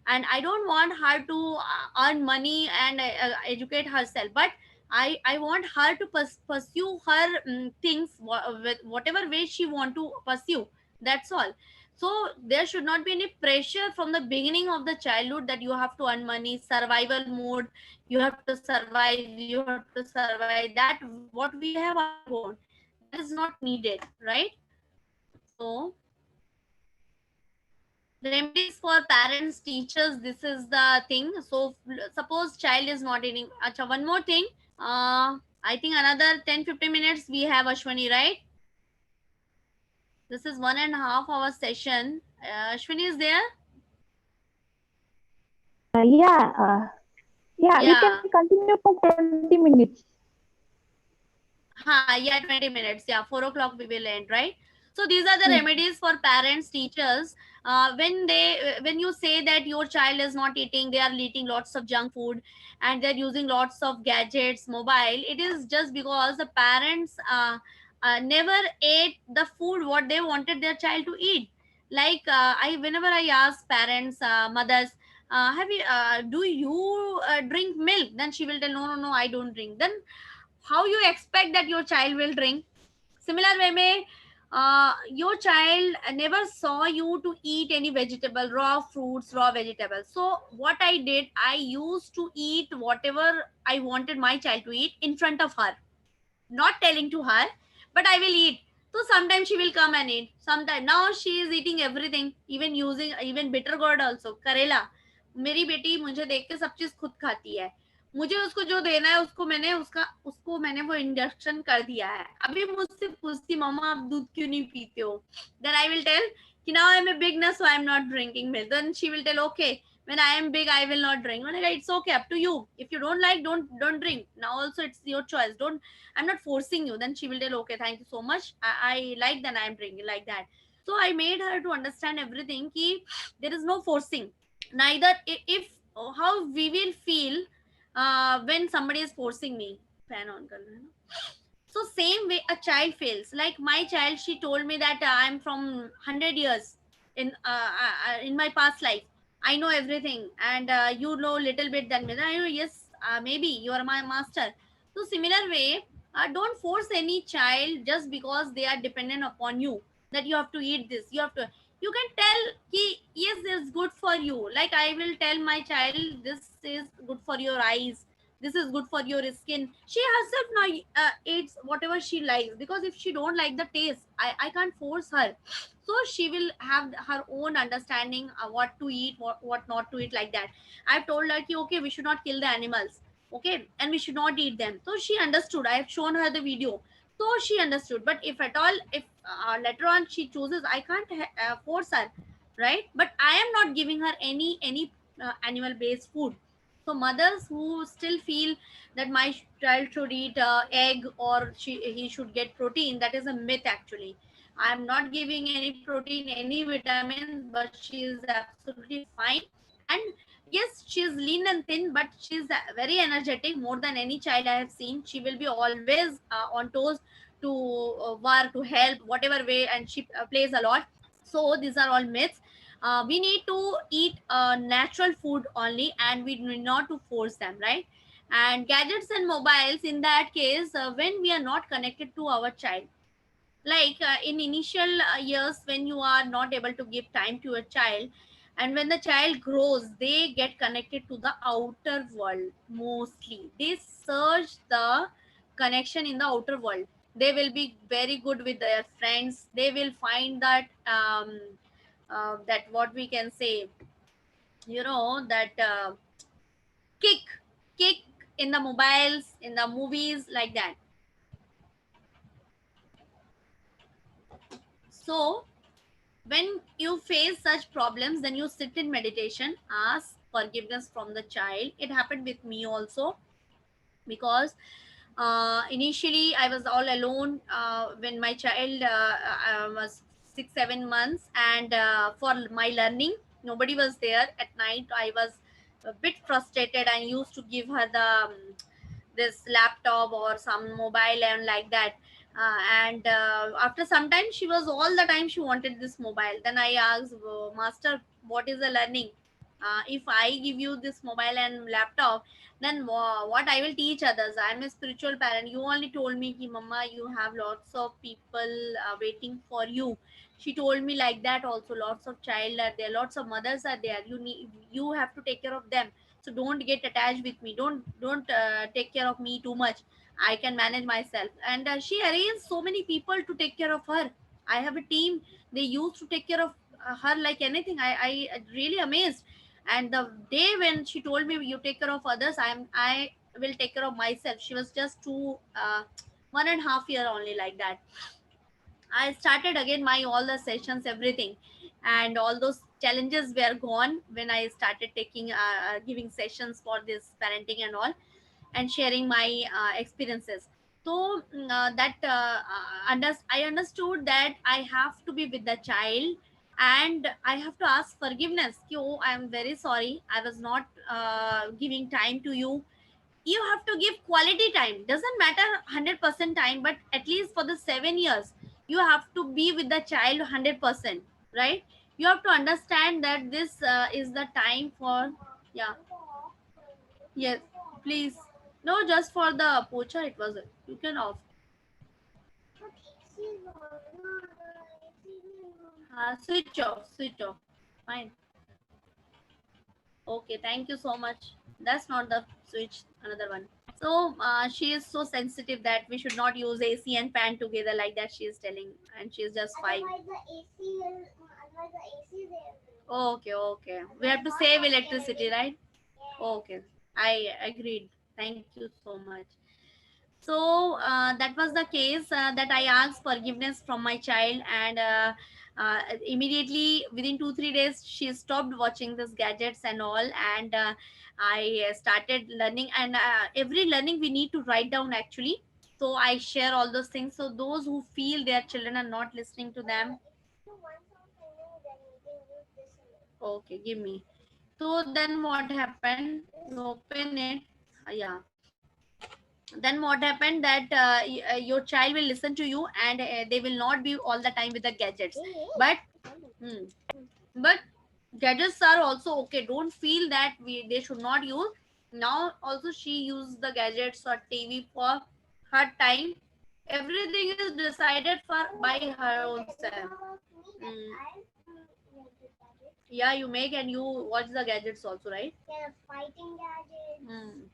and I don't want her to earn money and educate herself, but I want her to pursue her things with whatever way she want to pursue. That's all. So there should not be any pressure from the beginning of the childhood that you have to earn money, survival mode, you have to survive, you have to survive. That what we have undergone, that is not needed, right? So remedies for parents, teachers, this is the thing. So suppose child is not eating. Acha, one more thing. I think another 10-15 minutes we have, Ashwani, right? This is 1.5 hour session. Ashwani is there? Yeah, we Yeah. can continue for 20 minutes. Yeah, 20 minutes. Yeah, 4 o'clock we will end, right? So these are the remedies for parents, teachers. When you say that your child is not eating, they are eating lots of junk food and they're using lots of gadgets, mobile, it is just because the parents never ate the food what they wanted their child to eat. Like whenever I ask parents, mothers, do you drink milk? Then she will tell, no, I don't drink. Then how you expect that your child will drink? Similar way में your child never saw you to eat any vegetable, raw fruits, raw vegetables. So what I did, I used to eat whatever I wanted my child to eat in front of her, not telling to her, but I will eat. So sometimes she will come and eat. Sometimes now she is eating everything, even using even bitter gourd also, करेला. मेरी बेटी मुझे देख के सब चीज खुद खाती है. मुझे उसको जो देना है उसको मैंने वो इंडक्शन कर दिया है. अभी मुझसे पूछती मम्मा आप दूध क्यों नहीं पीते हो? Then I will tell कि now I am a big nurse, so I am not drinking milk. Then she will tell okay, when I am big I will not drink. It's okay, up to you. If you don't like, don't drink. Now also it's your choice. Don't, I'm not forcing you. Then she will tell okay, thank you so much, I like, then I am drinking, like that. So I made her to understand everything ki there is no forcing. Neither if how we will feel when somebody is forcing me. Fan on kar low. So same way a child feels. Like my child, she told me that I'm from 100 years in my past life. I know everything, and you know little bit than me. Then I know, yes, maybe you are my master. So similar way, don't force any child just because they are dependent upon you, that you have to eat this. You have to. You can tell ki, yes, it's good for you. Like I will tell my child, this is good for your eyes, this is good for your skin. She herself now eats whatever she likes, because if she don't like the taste, I can't force her. So she will have her own understanding what to eat, what not to eat, like that. I've told her ki, okay, we should not kill the animals, okay, and we should not eat them. So she understood. I have shown her the video, so she understood. But if at all, if later on she chooses, I can't force her, right? But I am not giving her any animal based food. So mothers who still feel that my child should eat egg, or he should get protein, that is a myth actually. I am not giving any protein, any vitamins, but she is absolutely fine. And yes, she is lean and thin, but she is very energetic, more than any child I have seen. She will be always on toes to work, to help, whatever way, and she plays a lot. So these are all myths. We need to eat natural food only, and we need not to force them, right? And gadgets and mobiles, in that case, when we are not connected to our child, like in initial years, when you are not able to give time to a child, and when the child grows, they get connected to the outer world. Mostly they search the connection in the outer world. They will be very good with their friends. They will find that that what we can say, that kick kick in the mobiles, in the movies, like that. So when you face such problems, then you sit in meditation, ask forgiveness from the child. It happened with me also, because initially I was all alone when my child was 6 7 months, and for my learning nobody was there. At night I was a bit frustrated, and used to give her the this laptop or some mobile and like that. And after some time, she was all the time she wanted this mobile. Then I asked, master, what is the learning? If I give you this mobile and laptop, then what I will teach others? I'm a spiritual parent. You only told me ki, mama, you have lots of people waiting for you. She told me like that also. Lots of child are there, lots of mothers are there, you have to take care of them. So don't get attached with me, don't take care of me too much. I can manage myself. And she arranged so many people to take care of her. I have a team. They used to take care of her like anything. I really amazed. And the day when she told me, you take care of others, I will take care of myself. She was just 1.5 year only, like that. I started again my all the sessions, everything, and all those challenges were gone when I started taking giving sessions for this parenting and all, and sharing my experiences. So I understood that I have to be with the child, and I have to ask forgiveness. Oh, I am very sorry. I was not giving time to you. You have to give quality time. Doesn't matter 100% time, but at least for the 7 years, you have to be with the child 100%, right? You have to understand that this is the time for, yeah, yes, please. No, just for the pocha it was. You can off. Switch off. Switch off. Fine. Okay, thank you so much. That's not the switch. Another one. So she is so sensitive that we should not use AC and fan together like that. She is telling, and she is just 5. Okay, okay. We have to save electricity, right? Okay, I agreed. Thank you so much. So that was the case that I asked forgiveness from my child, and immediately within 2-3 days she stopped watching these gadgets and all, and I started learning, and every learning we need to write down actually. So I share all those things. So those who feel their children are not listening to them, okay, give me. So then what happened? Open it. Yeah. Then what happened that your child will listen to you, and they will not be all the time with the gadgets. But hmm, but gadgets are also okay. Don't feel that they should not use. Now also she used the gadgets or TV for her time. Everything is decided for by her own self. Hmm. Yeah, you make and you watch the gadgets also, right? Yeah, fighting gadgets.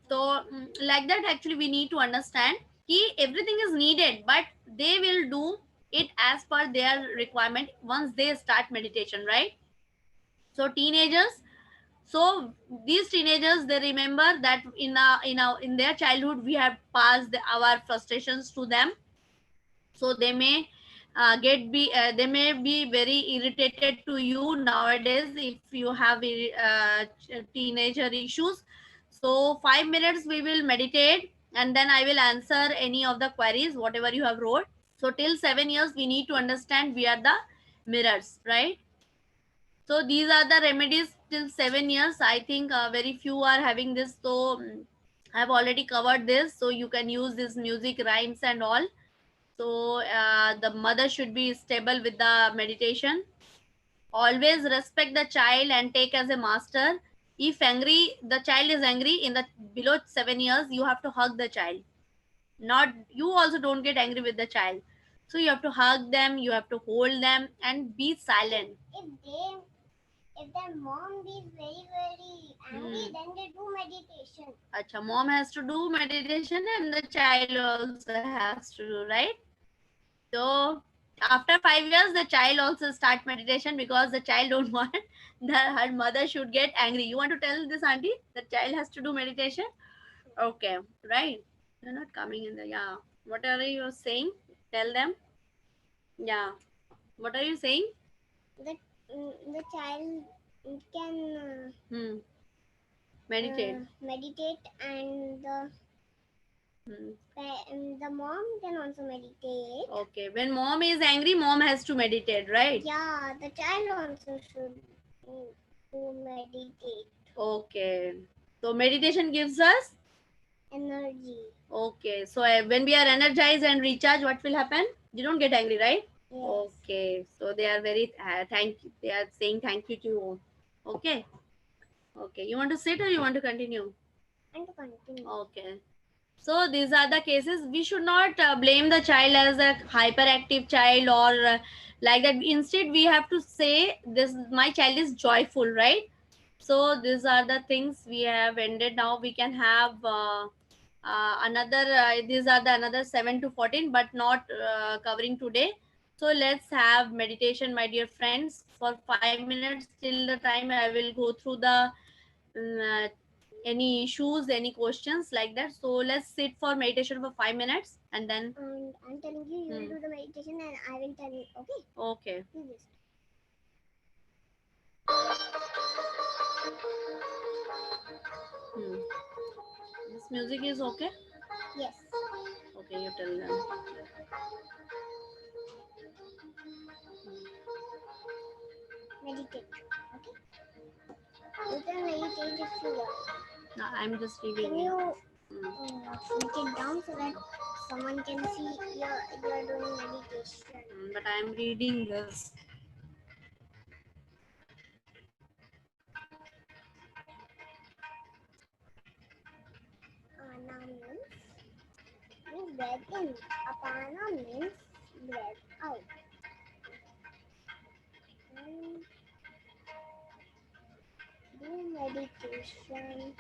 So like that actually we need to understand कि everything is needed, but they will do it as per their requirement once they start meditation, right? So teenagers, so these teenagers, they remember that in their childhood we have passed our frustrations to them. So they may they may be very irritated to you nowadays if you have teenager issues. So 5 minutes we will meditate, and then I will answer any of the queries whatever you have wrote. So till 7 years we need to understand we are the mirrors, right? So these are the remedies till 7 years. I think very few are having this. So I've already covered this. So you can use this music, rhymes and all. So the mother should be stable with the meditation. Always respect the child and take as a master. If angry, the child is angry in the below 7 years, you have to hug the child. Not you also don't get angry with the child. So you have to hug them, you have to hold them and be silent. If their mom is very angry, then they do meditation. Acha, mom has to do meditation and the child also has to do, right? So after 5 years, the child also start meditation because the child don't want that her mother should get angry. You want to tell this auntie the child has to do meditation? Okay, right. They're not coming in the, yeah. What are you saying? Tell them. Yeah. What are you saying? The child can meditate. Meditate, and the mom can also meditate. Okay. When mom is angry, mom has to meditate, right? Yeah, the child also should meditate. Okay. So meditation gives us energy. Okay. So when we are energized and recharged, what will happen? You don't get angry, right? Yes. Okay. So they are very thank you. They are saying thank you to you. Okay. Okay. You want to sit or you want to continue? I want to continue. Okay. So these are the cases. We should not blame the child as a hyperactive child or like that. Instead, we have to say this: my child is joyful, right? So these are the things we have ended. Now we can have another. These are the another 7 to 14, but not covering today. So let's have meditation, my dear friends, for 5 minutes till the time I will go through the uh, any issues, any questions like that. So let's sit for meditation for 5 minutes and then. And I'm telling you, you will do the meditation and I will tell you. Okay. Okay. This music is okay. Yes. Okay, you tell them. Meditate. Okay. You can meditate if you want. No, I'm just reading. Can you put it down so that someone can see you're doing meditation? But I'm reading this. breathe in. Apana means breathe out. And do meditation